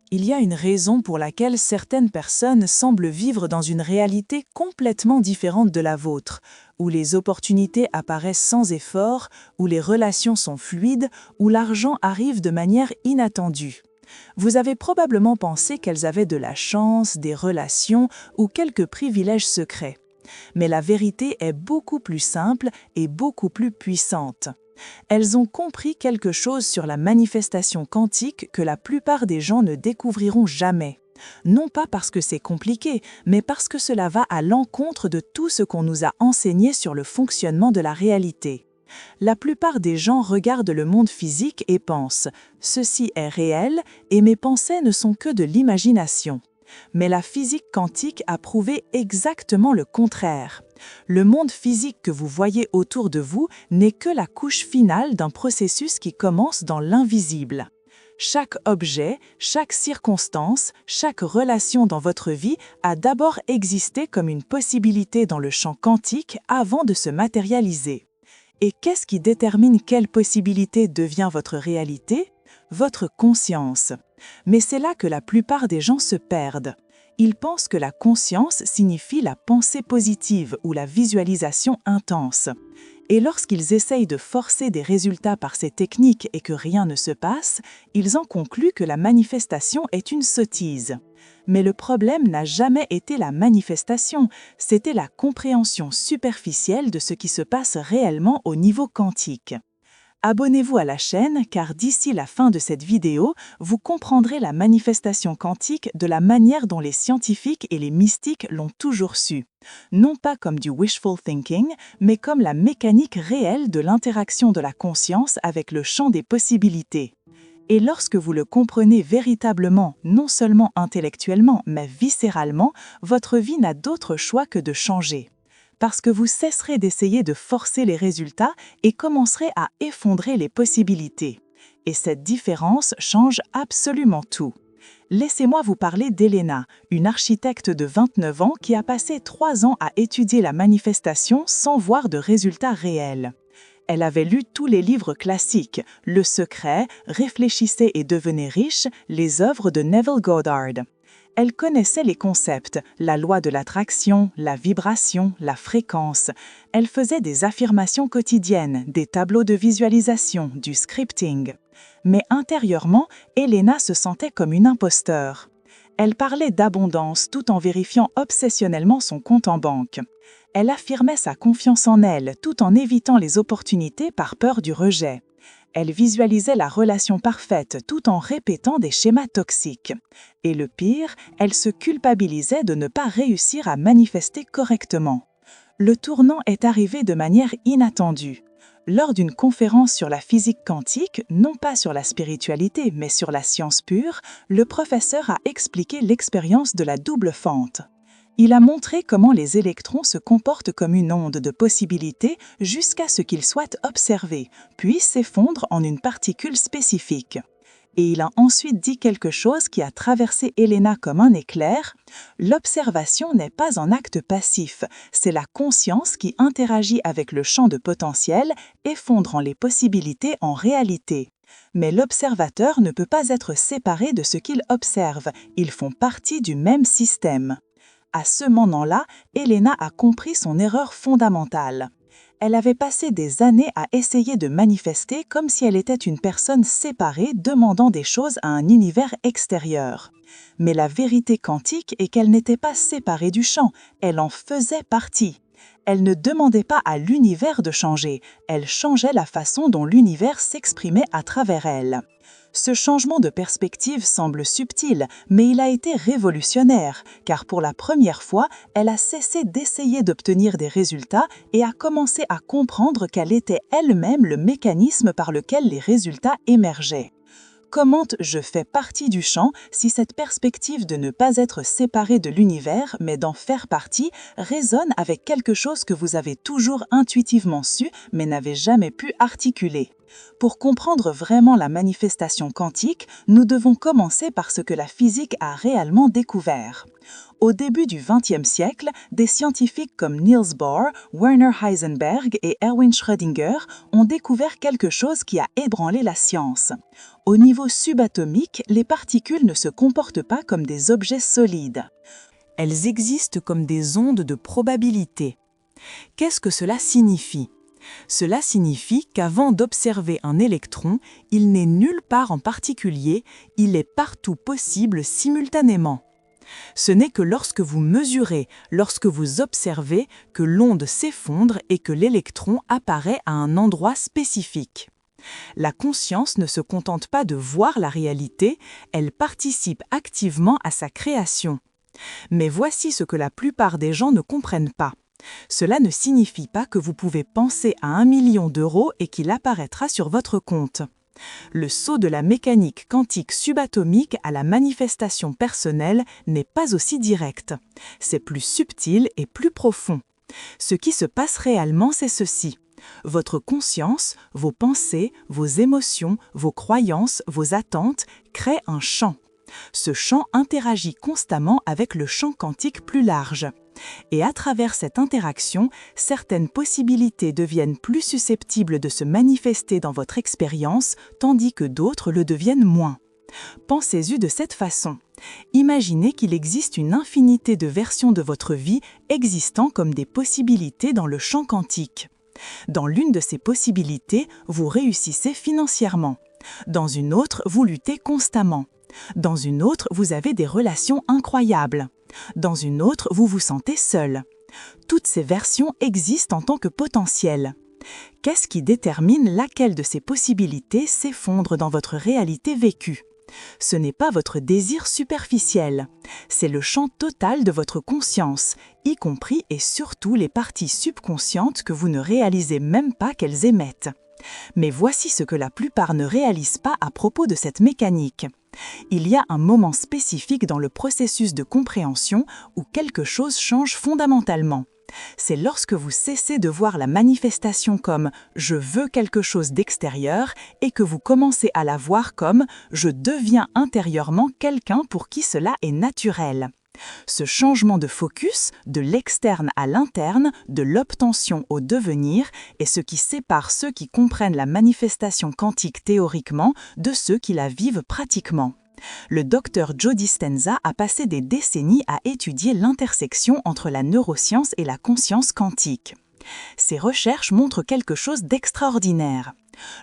Il y a une raison pour laquelle certaines personnes semblent vivre dans une réalité complètement différente de la vôtre, où les opportunités apparaissent sans effort, où les relations sont fluides, où l'argent arrive de manière inattendue. Vous avez probablement pensé qu'elles avaient de la chance, des relations ou quelques privilèges secrets. Mais la vérité est beaucoup plus simple et beaucoup plus puissante. Elles ont compris quelque chose sur la manifestation quantique que la plupart des gens ne découvriront jamais. Non pas parce que c'est compliqué, mais parce que cela va à l'encontre de tout ce qu'on nous a enseigné sur le fonctionnement de la réalité. La plupart des gens regardent le monde physique et pensent « ceci est réel et mes pensées ne sont que de l'imagination ». Mais la physique quantique a prouvé exactement le contraire. Le monde physique que vous voyez autour de vous n'est que la couche finale d'un processus qui commence dans l'invisible. Chaque objet, chaque circonstance, chaque relation dans votre vie a d'abord existé comme une possibilité dans le champ quantique avant de se matérialiser. Et qu'est-ce qui détermine quelle possibilité devient votre réalité ? Votre conscience. Mais c'est là que la plupart des gens se perdent. Ils pensent que la conscience signifie la pensée positive ou la visualisation intense. Et lorsqu'ils essayent de forcer des résultats par ces techniques et que rien ne se passe, ils en concluent que la manifestation est une sottise. Mais le problème n'a jamais été la manifestation, c'était la compréhension superficielle de ce qui se passe réellement au niveau quantique. Abonnez-vous à la chaîne car d'ici la fin de cette vidéo, vous comprendrez la manifestation quantique de la manière dont les scientifiques et les mystiques l'ont toujours su. Non pas comme du wishful thinking, mais comme la mécanique réelle de l'interaction de la conscience avec le champ des possibilités. Et lorsque vous le comprenez véritablement, non seulement intellectuellement, mais viscéralement, votre vie n'a d'autre choix que de changer. Parce que vous cesserez d'essayer de forcer les résultats et commencerez à effondrer les possibilités. Et cette différence change absolument tout. Laissez-moi vous parler d'Elena, une architecte de 29 ans qui a passé 3 ans à étudier la manifestation sans voir de résultats réels. Elle avait lu tous les livres classiques, Le Secret, Réfléchissez et devenez riche, les œuvres de Neville Goddard. Elle connaissait les concepts, la loi de l'attraction, la vibration, la fréquence. Elle faisait des affirmations quotidiennes, des tableaux de visualisation, du scripting. Mais intérieurement, Elena se sentait comme une imposteur. Elle parlait d'abondance tout en vérifiant obsessionnellement son compte en banque. Elle affirmait sa confiance en elle tout en évitant les opportunités par peur du rejet. Elle visualisait la relation parfaite tout en répétant des schémas toxiques. Et le pire, elle se culpabilisait de ne pas réussir à manifester correctement. Le tournant est arrivé de manière inattendue. Lors d'une conférence sur la physique quantique, non pas sur la spiritualité mais sur la science pure, le professeur a expliqué l'expérience de la double fente. Il a montré comment les électrons se comportent comme une onde de possibilités jusqu'à ce qu'ils soient observés, puis s'effondrent en une particule spécifique. Et il a ensuite dit quelque chose qui a traversé Elena comme un éclair. L'observation n'est pas un acte passif, c'est la conscience qui interagit avec le champ de potentiel, effondrant les possibilités en réalité. Mais l'observateur ne peut pas être séparé de ce qu'il observe, ils font partie du même système. À ce moment-là, Elena a compris son erreur fondamentale. Elle avait passé des années à essayer de manifester comme si elle était une personne séparée demandant des choses à un univers extérieur. Mais la vérité quantique est qu'elle n'était pas séparée du champ, elle en faisait partie. Elle ne demandait pas à l'univers de changer, elle changeait la façon dont l'univers s'exprimait à travers elle. Ce changement de perspective semble subtil, mais il a été révolutionnaire, car pour la première fois, elle a cessé d'essayer d'obtenir des résultats et a commencé à comprendre qu'elle était elle-même le mécanisme par lequel les résultats émergeaient. Comment je fais partie du champ si cette perspective de ne pas être séparé de l'univers, mais d'en faire partie, résonne avec quelque chose que vous avez toujours intuitivement su, mais n'avez jamais pu articuler. Pour comprendre vraiment la manifestation quantique, nous devons commencer par ce que la physique a réellement découvert. Au début du XXe siècle, des scientifiques comme Niels Bohr, Werner Heisenberg et Erwin Schrödinger ont découvert quelque chose qui a ébranlé la science. Au niveau subatomique, les particules ne se comportent pas comme des objets solides. Elles existent comme des ondes de probabilité. Qu'est-ce que cela signifie ? Cela signifie qu'avant d'observer un électron, il n'est nulle part en particulier, il est partout possible simultanément. Ce n'est que lorsque vous mesurez, lorsque vous observez, que l'onde s'effondre et que l'électron apparaît à un endroit spécifique. La conscience ne se contente pas de voir la réalité, elle participe activement à sa création. Mais voici ce que la plupart des gens ne comprennent pas. Cela ne signifie pas que vous pouvez penser à 1 million d'euros et qu'il apparaîtra sur votre compte. Le saut de la mécanique quantique subatomique à la manifestation personnelle n'est pas aussi direct. C'est plus subtil et plus profond. Ce qui se passe réellement, c'est ceci. Votre conscience, vos pensées, vos émotions, vos croyances, vos attentes créent un champ. Ce champ interagit constamment avec le champ quantique plus large. Et à travers cette interaction, certaines possibilités deviennent plus susceptibles de se manifester dans votre expérience, tandis que d'autres le deviennent moins. Pensez-y de cette façon. Imaginez qu'il existe une infinité de versions de votre vie existant comme des possibilités dans le champ quantique. Dans l'une de ces possibilités, vous réussissez financièrement. Dans une autre, vous luttez constamment. Dans une autre, vous avez des relations incroyables. Dans une autre, vous vous sentez seul. Toutes ces versions existent en tant que potentielles. Qu'est-ce qui détermine laquelle de ces possibilités s'effondre dans votre réalité vécue ? Ce n'est pas votre désir superficiel, c'est le champ total de votre conscience, y compris et surtout les parties subconscientes que vous ne réalisez même pas qu'elles émettent. Mais voici ce que la plupart ne réalisent pas à propos de cette mécanique. Il y a un moment spécifique dans le processus de compréhension où quelque chose change fondamentalement. C'est lorsque vous cessez de voir la manifestation comme « je veux quelque chose d'extérieur » et que vous commencez à la voir comme « je deviens intérieurement quelqu'un pour qui cela est naturel ». Ce changement de focus, de l'externe à l'interne, de l'obtention au devenir, est ce qui sépare ceux qui comprennent la manifestation quantique théoriquement de ceux qui la vivent pratiquement. Le docteur Joe Dispenza a passé des décennies à étudier l'intersection entre la neuroscience et la conscience quantique. Ses recherches montrent quelque chose d'extraordinaire.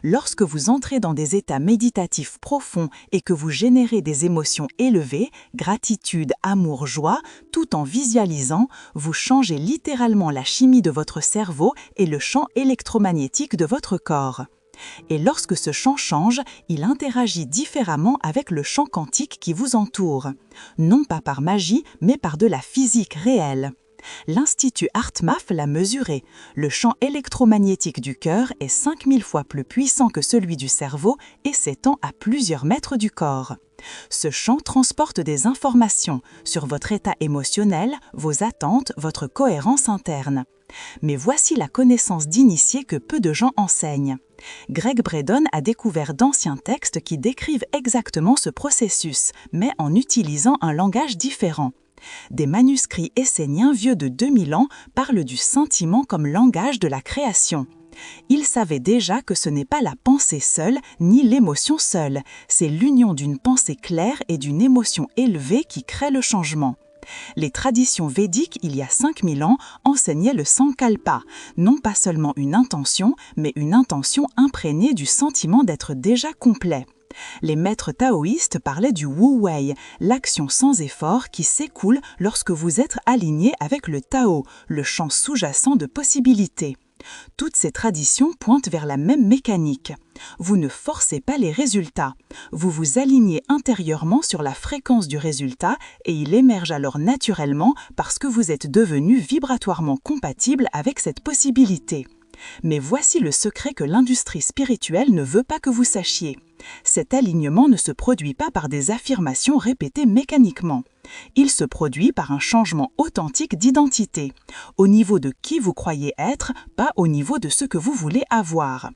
Lorsque vous entrez dans des états méditatifs profonds et que vous générez des émotions élevées, gratitude, amour, joie, tout en visualisant, vous changez littéralement la chimie de votre cerveau et le champ électromagnétique de votre corps. Et lorsque ce champ change, il interagit différemment avec le champ quantique qui vous entoure. Non pas par magie, mais par de la physique réelle. L'Institut HeartMath l'a mesuré. Le champ électromagnétique du cœur est 5000 fois plus puissant que celui du cerveau et s'étend à plusieurs mètres du corps. Ce champ transporte des informations sur votre état émotionnel, vos attentes, votre cohérence interne. Mais voici la connaissance d'initié que peu de gens enseignent. Gregg Braden a découvert d'anciens textes qui décrivent exactement ce processus, mais en utilisant un langage différent. Des manuscrits esséniens vieux de 2000 ans parlent du sentiment comme langage de la création. Ils savaient déjà que ce n'est pas la pensée seule, ni l'émotion seule, c'est l'union d'une pensée claire et d'une émotion élevée qui crée le changement. Les traditions védiques, il y a 5000 ans, enseignaient le sankalpa, non pas seulement une intention, mais une intention imprégnée du sentiment d'être déjà complet. Les maîtres taoïstes parlaient du Wu Wei, l'action sans effort qui s'écoule lorsque vous êtes aligné avec le Tao, le champ sous-jacent de possibilités. Toutes ces traditions pointent vers la même mécanique. Vous ne forcez pas les résultats. Vous vous alignez intérieurement sur la fréquence du résultat et il émerge alors naturellement parce que vous êtes devenu vibratoirement compatible avec cette possibilité. Mais voici le secret que l'industrie spirituelle ne veut pas que vous sachiez. Cet alignement ne se produit pas par des affirmations répétées mécaniquement. Il se produit par un changement authentique d'identité, au niveau de qui vous croyez être, pas au niveau de ce que vous voulez avoir.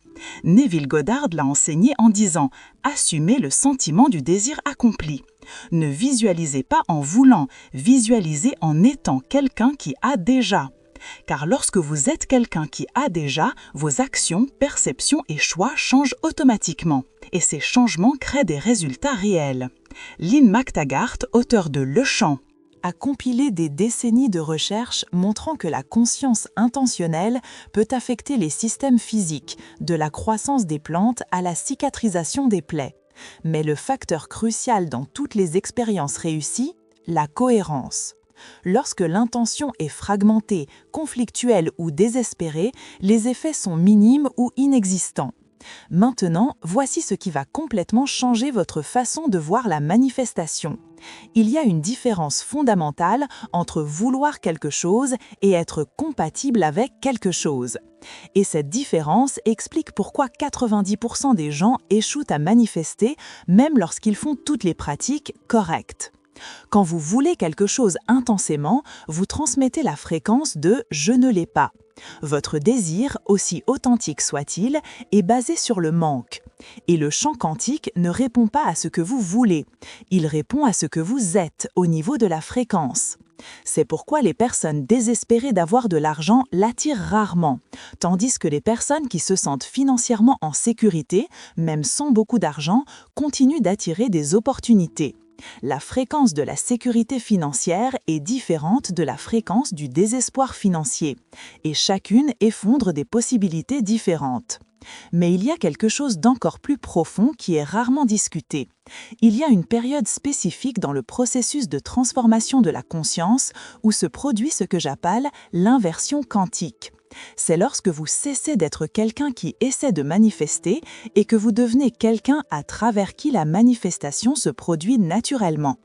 Neville Goddard l'a enseigné en disant « Assumez le sentiment du désir accompli ». Ne visualisez pas en voulant, visualisez en étant quelqu'un qui a déjà. Car lorsque vous êtes quelqu'un qui a déjà, vos actions, perceptions et choix changent automatiquement. Et ces changements créent des résultats réels. Lynn McTaggart, auteur de Le Champ, a compilé des décennies de recherches montrant que la conscience intentionnelle peut affecter les systèmes physiques, de la croissance des plantes à la cicatrisation des plaies. Mais le facteur crucial dans toutes les expériences réussies, la cohérence. Lorsque l'intention est fragmentée, conflictuelle ou désespérée, les effets sont minimes ou inexistants. Maintenant, voici ce qui va complètement changer votre façon de voir la manifestation. Il y a une différence fondamentale entre vouloir quelque chose et être compatible avec quelque chose. Et cette différence explique pourquoi 90% des gens échouent à manifester, même lorsqu'ils font toutes les pratiques correctes. Quand vous voulez quelque chose intensément, vous transmettez la fréquence de « je ne l'ai pas ». Votre désir, aussi authentique soit-il, est basé sur le manque. Et le champ quantique ne répond pas à ce que vous voulez, il répond à ce que vous êtes au niveau de la fréquence. C'est pourquoi les personnes désespérées d'avoir de l'argent l'attirent rarement, tandis que les personnes qui se sentent financièrement en sécurité, même sans beaucoup d'argent, continuent d'attirer des opportunités. La fréquence de la sécurité financière est différente de la fréquence du désespoir financier, et chacune effondre des possibilités différentes. Mais il y a quelque chose d'encore plus profond qui est rarement discuté. Il y a une période spécifique dans le processus de transformation de la conscience où se produit ce que j'appelle l'inversion quantique. C'est lorsque vous cessez d'être quelqu'un qui essaie de manifester et que vous devenez quelqu'un à travers qui la manifestation se produit naturellement.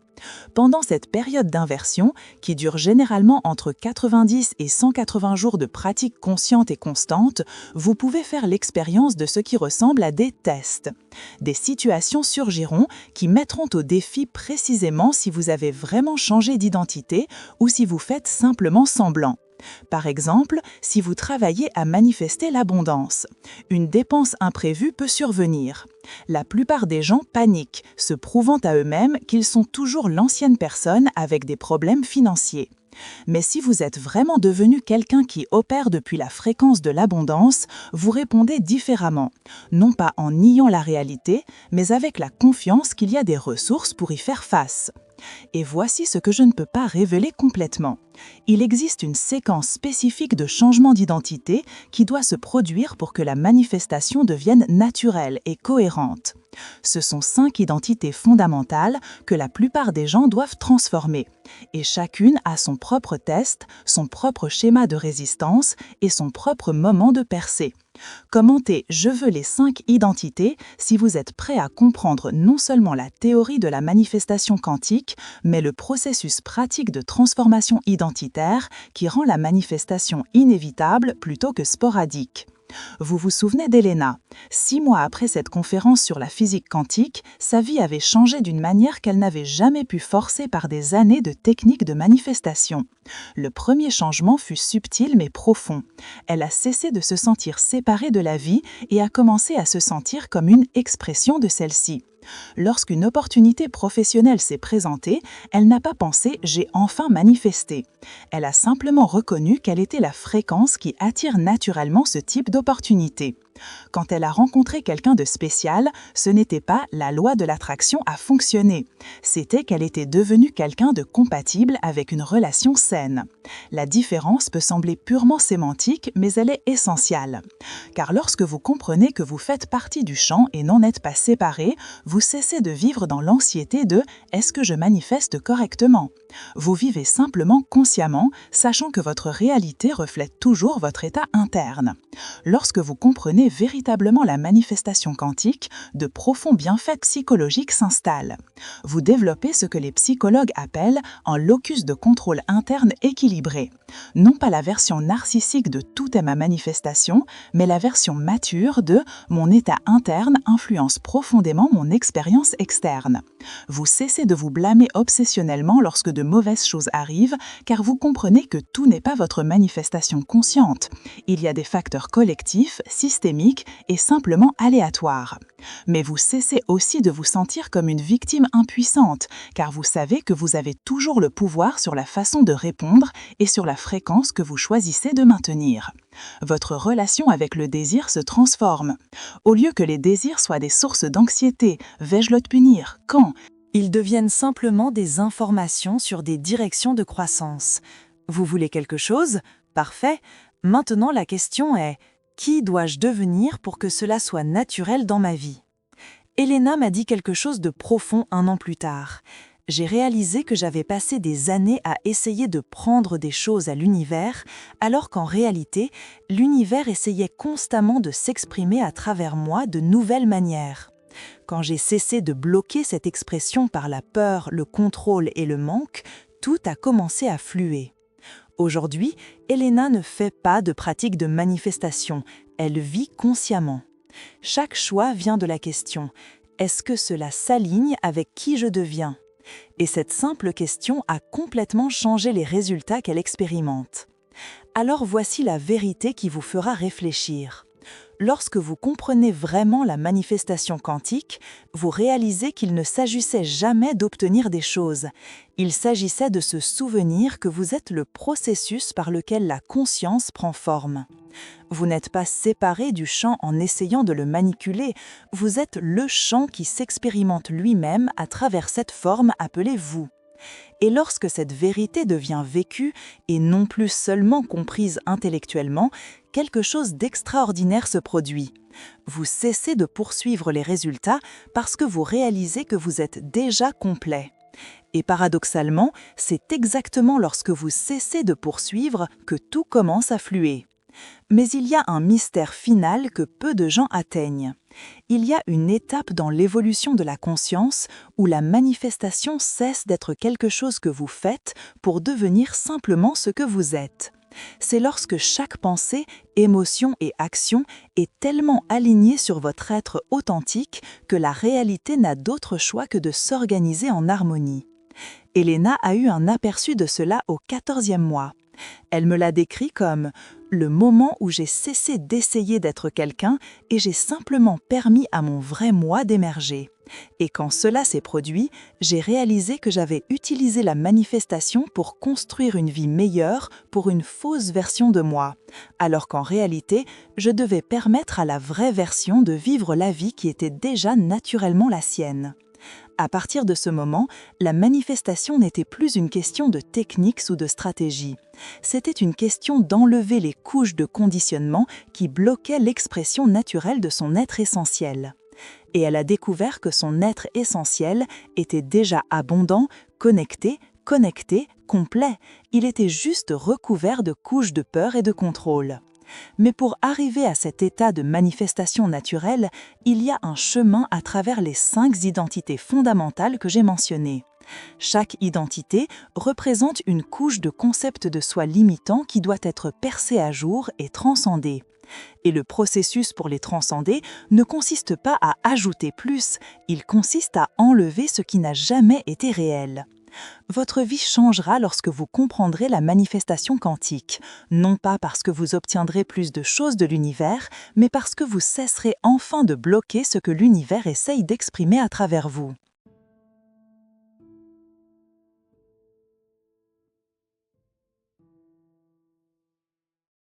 Pendant cette période d'inversion, qui dure généralement entre 90 et 180 jours de pratique consciente et constante, vous pouvez faire l'expérience de ce qui ressemble à des tests. Des situations surgiront qui mettront au défi précisément si vous avez vraiment changé d'identité ou si vous faites simplement semblant. Par exemple, si vous travaillez à manifester l'abondance, une dépense imprévue peut survenir. La plupart des gens paniquent, se prouvant à eux-mêmes qu'ils sont toujours l'ancienne personne avec des problèmes financiers. Mais si vous êtes vraiment devenu quelqu'un qui opère depuis la fréquence de l'abondance, vous répondez différemment, non pas en niant la réalité, mais avec la confiance qu'il y a des ressources pour y faire face. Et voici ce que je ne peux pas révéler complètement. Il existe une séquence spécifique de changement d'identité qui doit se produire pour que la manifestation devienne naturelle et cohérente. Ce sont 5 identités fondamentales que la plupart des gens doivent transformer. Et chacune a son propre test, son propre schéma de résistance et son propre moment de percée. Commentez « Je veux les 5 identités » si vous êtes prêt à comprendre non seulement la théorie de la manifestation quantique, mais le processus pratique de transformation identitaire qui rend la manifestation inévitable plutôt que sporadique. Vous vous souvenez d'Elena. 6 mois après cette conférence sur la physique quantique, sa vie avait changé d'une manière qu'elle n'avait jamais pu forcer par des années de techniques de manifestation. Le premier changement fut subtil mais profond. Elle a cessé de se sentir séparée de la vie et a commencé à se sentir comme une expression de celle-ci. Lorsqu'une opportunité professionnelle s'est présentée, elle n'a pas pensé « j'ai enfin manifesté ». Elle a simplement reconnu quelle était la fréquence qui attire naturellement ce type d'opportunité. Quand elle a rencontré quelqu'un de spécial, ce n'était pas la loi de l'attraction à fonctionner. C'était qu'elle était devenue quelqu'un de compatible avec une relation saine. La différence peut sembler purement sémantique, mais elle est essentielle. Car lorsque vous comprenez que vous faites partie du champ et n'en êtes pas séparé, vous cessez de vivre dans l'anxiété de « est-ce que je manifeste correctement ?» Vous vivez simplement consciemment, sachant que votre réalité reflète toujours votre état interne. Lorsque vous comprenez comprenez véritablement la manifestation quantique, de profonds bienfaits psychologiques s'installent. Vous développez ce que les psychologues appellent un locus de contrôle interne équilibré. Non pas la version narcissique de tout est ma manifestation, mais la version mature de mon état interne influence profondément mon expérience externe. Vous cessez de vous blâmer obsessionnellement lorsque de mauvaises choses arrivent, car vous comprenez que tout n'est pas votre manifestation consciente. Il y a des facteurs collectifs, systémiques et simplement aléatoires. Mais vous cessez aussi de vous sentir comme une victime impuissante, car vous savez que vous avez toujours le pouvoir sur la façon de répondre et sur la fréquence que vous choisissez de maintenir. Votre relation avec le désir se transforme. Au lieu que les désirs soient des sources d'anxiété, vais-je le punir, quand? Ils deviennent simplement des informations sur des directions de croissance. Vous voulez quelque chose? Parfait. Maintenant, la question est, qui dois-je devenir pour que cela soit naturel dans ma vie? Elena m'a dit quelque chose de profond un an plus tard. J'ai réalisé que j'avais passé des années à essayer de prendre des choses à l'univers, alors qu'en réalité, l'univers essayait constamment de s'exprimer à travers moi de nouvelles manières. Quand j'ai cessé de bloquer cette expression par la peur, le contrôle et le manque, tout a commencé à fluer. Aujourd'hui, Elena ne fait pas de pratique de manifestation, elle vit consciemment. Chaque choix vient de la question « Est-ce que cela s'aligne avec qui je deviens ?» Et cette simple question a complètement changé les résultats qu'elle expérimente. Alors voici la vérité qui vous fera réfléchir. Lorsque vous comprenez vraiment la manifestation quantique, vous réalisez qu'il ne s'agissait jamais d'obtenir des choses. Il s'agissait de se souvenir que vous êtes le processus par lequel la conscience prend forme. Vous n'êtes pas séparé du champ en essayant de le manipuler, vous êtes le champ qui s'expérimente lui-même à travers cette forme appelée vous. Et lorsque cette vérité devient vécue et non plus seulement comprise intellectuellement, quelque chose d'extraordinaire se produit. Vous cessez de poursuivre les résultats parce que vous réalisez que vous êtes déjà complet. Et paradoxalement, c'est exactement lorsque vous cessez de poursuivre que tout commence à fluer. Mais il y a un mystère final que peu de gens atteignent. Il y a une étape dans l'évolution de la conscience où la manifestation cesse d'être quelque chose que vous faites pour devenir simplement ce que vous êtes. C'est lorsque chaque pensée, émotion et action est tellement alignée sur votre être authentique que la réalité n'a d'autre choix que de s'organiser en harmonie. Elena a eu un aperçu de cela au 14e mois. Elle me l'a décrit comme « le moment où j'ai cessé d'essayer d'être quelqu'un et j'ai simplement permis à mon vrai moi d'émerger. Et quand cela s'est produit, j'ai réalisé que j'avais utilisé la manifestation pour construire une vie meilleure pour une fausse version de moi, alors qu'en réalité, je devais permettre à la vraie version de vivre la vie qui était déjà naturellement la sienne. » À partir de ce moment, la manifestation n'était plus une question de technique ou de stratégie. C'était une question d'enlever les couches de conditionnement qui bloquaient l'expression naturelle de son être essentiel. Et elle a découvert que son être essentiel était déjà abondant, connecté, complet. Il était juste recouvert de couches de peur et de contrôle. Mais pour arriver à cet état de manifestation naturelle, il y a un chemin à travers les 5 identités fondamentales que j'ai mentionnées. Chaque identité représente une couche de concept de soi limitant qui doit être percée à jour et transcendée. Et le processus pour les transcender ne consiste pas à ajouter plus, il consiste à enlever ce qui n'a jamais été réel. Votre vie changera lorsque vous comprendrez la manifestation quantique, non pas parce que vous obtiendrez plus de choses de l'univers, mais parce que vous cesserez enfin de bloquer ce que l'univers essaye d'exprimer à travers vous.